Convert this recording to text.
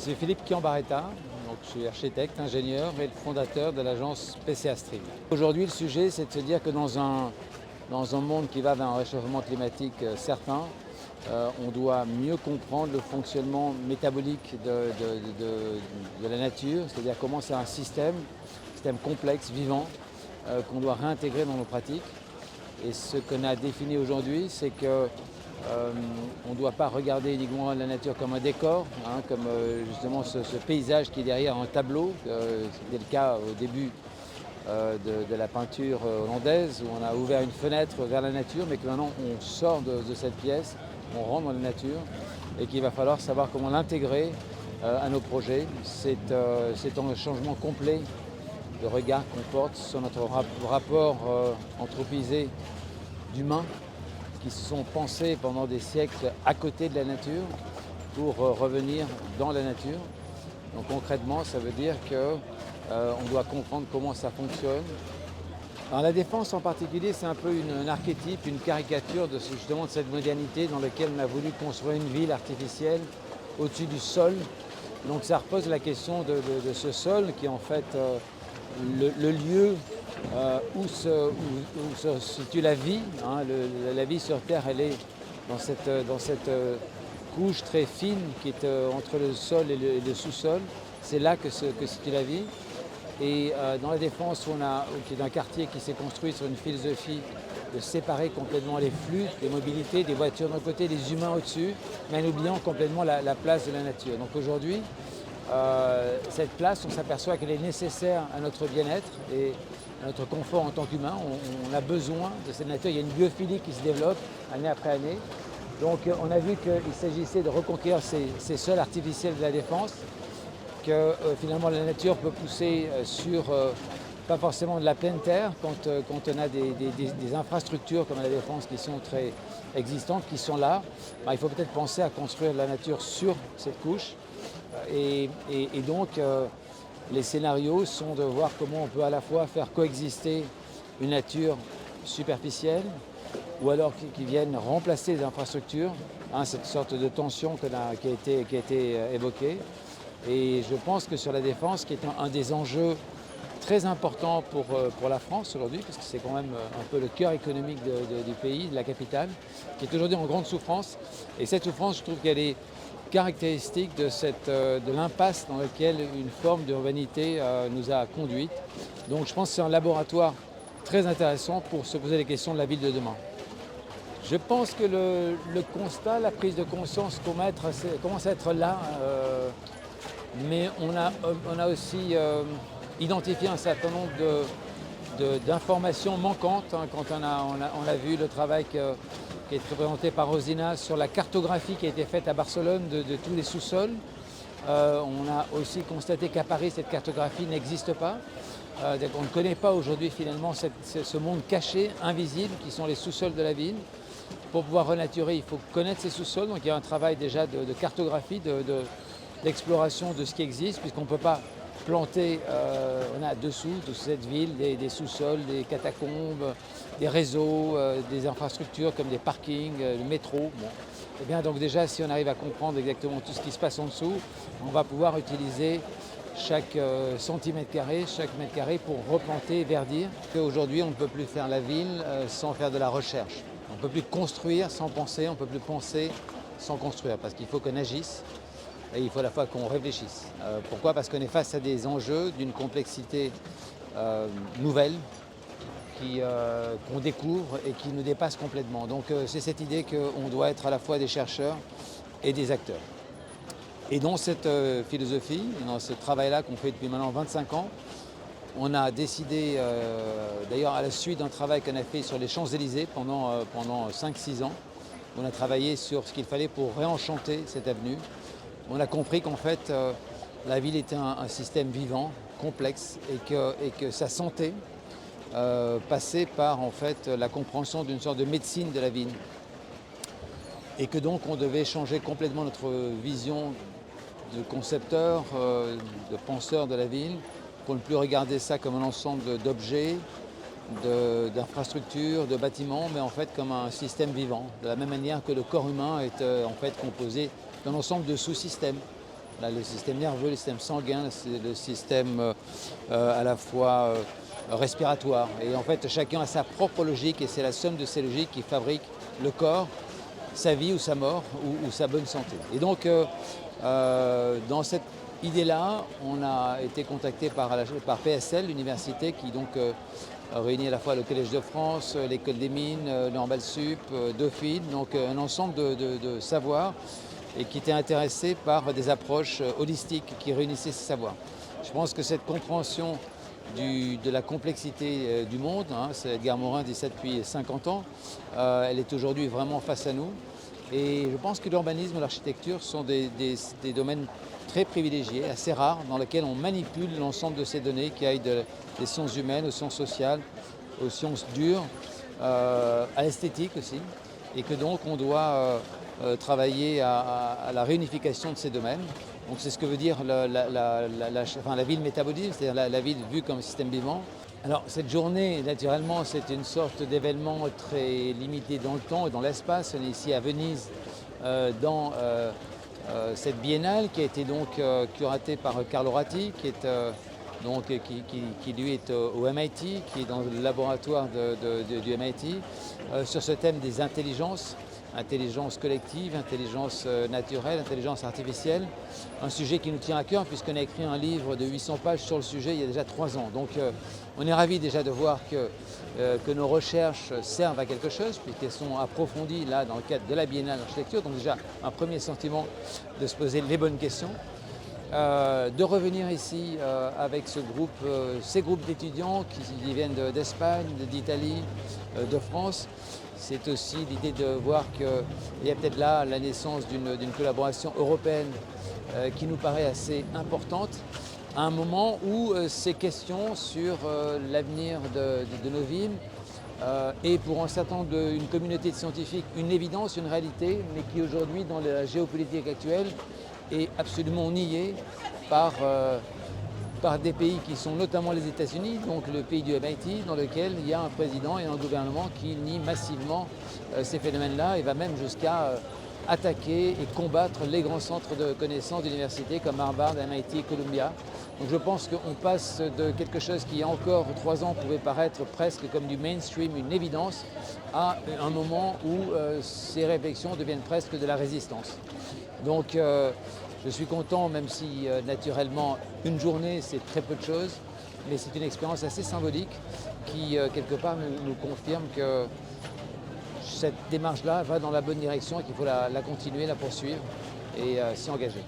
C'est Philippe Chiambaretta, donc je suis architecte, ingénieur et le fondateur de l'agence PCA Stream. Aujourd'hui, le sujet, c'est de se dire que dans un monde qui va vers un réchauffement climatique certain, on doit mieux comprendre le fonctionnement métabolique de la nature, c'est-à-dire comment c'est un système complexe, vivant, qu'on doit réintégrer dans nos pratiques. Et ce qu'on a défini aujourd'hui, c'est que on ne doit pas regarder uniquement la nature comme un décor, comme justement ce paysage qui est derrière un tableau. C'était le cas au début de la peinture hollandaise, où on a ouvert une fenêtre vers la nature, mais que maintenant on sort de cette pièce, on rentre dans la nature, et qu'il va falloir savoir comment l'intégrer à nos projets. C'est un changement complet de regard qu'on porte sur notre rapport anthropisé d'humains qui se sont pensés pendant des siècles à côté de la nature pour revenir dans la nature. Donc concrètement, ça veut dire qu'on doit comprendre comment ça fonctionne. Alors, la défense en particulier, c'est un peu un archétype, une caricature justement de cette modernité dans laquelle on a voulu construire une ville artificielle au-dessus du sol. Donc ça repose la question de ce sol qui est en fait le lieu où se situe la vie. La vie sur Terre, elle est dans cette couche très fine qui est entre le sol et le sous-sol. C'est là que se situe la vie. Et dans la Défense, qui est un quartier qui s'est construit sur une philosophie de séparer complètement les flux, les mobilités, des voitures d'un côté, des humains au-dessus, mais en oubliant complètement la place de la nature. Donc aujourd'hui, cette place, on s'aperçoit qu'elle est nécessaire à notre bien-être et à notre confort en tant qu'humain. On a besoin de cette nature. Il y a une biophilie qui se développe année après année. Donc on a vu qu'il s'agissait de reconquérir ces sols artificiels de la Défense, que finalement la nature peut pousser sur pas forcément de la pleine terre quand on a des infrastructures comme la Défense qui sont très existantes, qui sont là. Il faut peut-être penser à construire de la nature sur cette couche. Et donc les scénarios sont de voir comment on peut à la fois faire coexister une nature superficielle ou alors qui viennent remplacer les infrastructures, cette sorte de tension qui a été évoquée. Et je pense que sur la Défense, qui est un des enjeux très importants pour la France aujourd'hui, parce que c'est quand même un peu le cœur économique du pays, de la capitale, qui est aujourd'hui en grande souffrance. Et cette souffrance, je trouve qu'elle est caractéristique de l'impasse dans laquelle une forme d'urbanité nous a conduite. Donc je pense que c'est un laboratoire très intéressant pour se poser les questions de la ville de demain. Je pense que le constat, la prise de conscience commence à être là, mais on a aussi identifié un certain nombre d'informations manquantes quand on a vu le travail qui est présenté par Rosina sur la cartographie qui a été faite à Barcelone de tous les sous-sols. On a aussi constaté qu'à Paris, cette cartographie n'existe pas. On ne connaît pas aujourd'hui finalement ce monde caché, invisible, qui sont les sous-sols de la ville. Pour pouvoir renaturer, il faut connaître ces sous-sols. Donc il y a un travail déjà de cartographie, d'exploration de ce qui existe, puisqu'on ne peut pas planter, on a dessous cette ville des sous-sols, des catacombes, des réseaux, des infrastructures comme des parkings, le métro. Bon. Et bien donc déjà, si on arrive à comprendre exactement tout ce qui se passe en dessous, on va pouvoir utiliser chaque centimètre carré, chaque mètre carré pour replanter, verdir. Aujourd'hui, on ne peut plus faire la ville sans faire de la recherche. On ne peut plus construire sans penser, on ne peut plus penser sans construire, parce qu'il faut qu'on agisse. Et il faut à la fois qu'on réfléchisse. Pourquoi ? Parce qu'on est face à des enjeux d'une complexité nouvelle qu'on découvre et qui nous dépasse complètement. Donc c'est cette idée qu'on doit être à la fois des chercheurs et des acteurs. Et dans cette philosophie, dans ce travail-là qu'on fait depuis maintenant 25 ans, on a décidé, d'ailleurs à la suite d'un travail qu'on a fait sur les Champs-Élysées pendant 5-6 ans, on a travaillé sur ce qu'il fallait pour réenchanter cette avenue. On a compris qu'en fait, la ville était un système vivant, complexe, et que sa santé passait par en fait, la compréhension d'une sorte de médecine de la ville. Et que donc on devait changer complètement notre vision de concepteur, de penseur de la ville, pour ne plus regarder ça comme un ensemble d'objets, d'infrastructures, de bâtiments, mais en fait comme un système vivant. De la même manière que le corps humain est en fait composé d'un ensemble de sous-systèmes. On a le système nerveux, le système sanguin, le système à la fois respiratoire. Et en fait, chacun a sa propre logique et c'est la somme de ces logiques qui fabrique le corps, sa vie ou sa mort ou sa bonne santé. Et donc, dans cette idée-là, on a été contacté par PSL, l'université qui donc réunit à la fois le Collège de France, l'École des Mines, Normale Sup, Dauphine, donc un ensemble de savoirs et qui était intéressé par des approches holistiques qui réunissaient ces savoirs. Je pense que cette compréhension de la complexité du monde, c'est Edgar Morin dit ça depuis 50 ans, elle est aujourd'hui vraiment face à nous. Et je pense que l'urbanisme et l'architecture sont des domaines très privilégiés, assez rares, dans lesquels on manipule l'ensemble de ces données qui aillent des sciences humaines aux sciences sociales, aux sciences dures, à l'esthétique aussi, et que donc on doit travailler à la réunification de ces domaines. Donc c'est ce que veut dire la ville métabolisme, c'est-à-dire la ville vue comme système vivant. Alors cette journée, naturellement, c'est une sorte d'événement très limité dans le temps et dans l'espace. On est ici à Venise, dans cette biennale qui a été donc curatée par Carlo Ratti, qui lui est au MIT, qui est dans le laboratoire du MIT, sur ce thème des intelligences. Intelligence collective, intelligence naturelle, intelligence artificielle, un sujet qui nous tient à cœur puisqu'on a écrit un livre de 800 pages sur le sujet il y a déjà 3 ans. Donc on est ravis déjà de voir que nos recherches servent à quelque chose puisqu'elles sont approfondies là dans le cadre de la Biennale d'architecture. Donc déjà un premier sentiment de se poser les bonnes questions. De revenir ici avec ces groupes d'étudiants qui viennent d'Espagne, d'Italie, de France. C'est aussi l'idée de voir qu'il y a peut-être là la naissance d'une collaboration européenne qui nous paraît assez importante à un moment où ces questions sur l'avenir de nos villes est pour un certain nombre d'une communauté de scientifiques une évidence, une réalité, mais qui aujourd'hui dans la géopolitique actuelle est absolument niée par des pays qui sont notamment les États-Unis, donc le pays du MIT, dans lequel il y a un président et un gouvernement qui nient massivement ces phénomènes-là et va même jusqu'à attaquer et combattre les grands centres de connaissances d'universités comme Harvard, MIT, Columbia. Donc je pense qu'on passe de quelque chose qui il y a encore 3 ans pouvait paraître presque comme du mainstream, une évidence, à un moment où ces réflexions deviennent presque de la résistance. Donc je suis content, même si naturellement une journée c'est très peu de choses, mais c'est une expérience assez symbolique qui quelque part nous confirme que cette démarche-là va dans la bonne direction et qu'il faut la continuer, la poursuivre et s'y engager.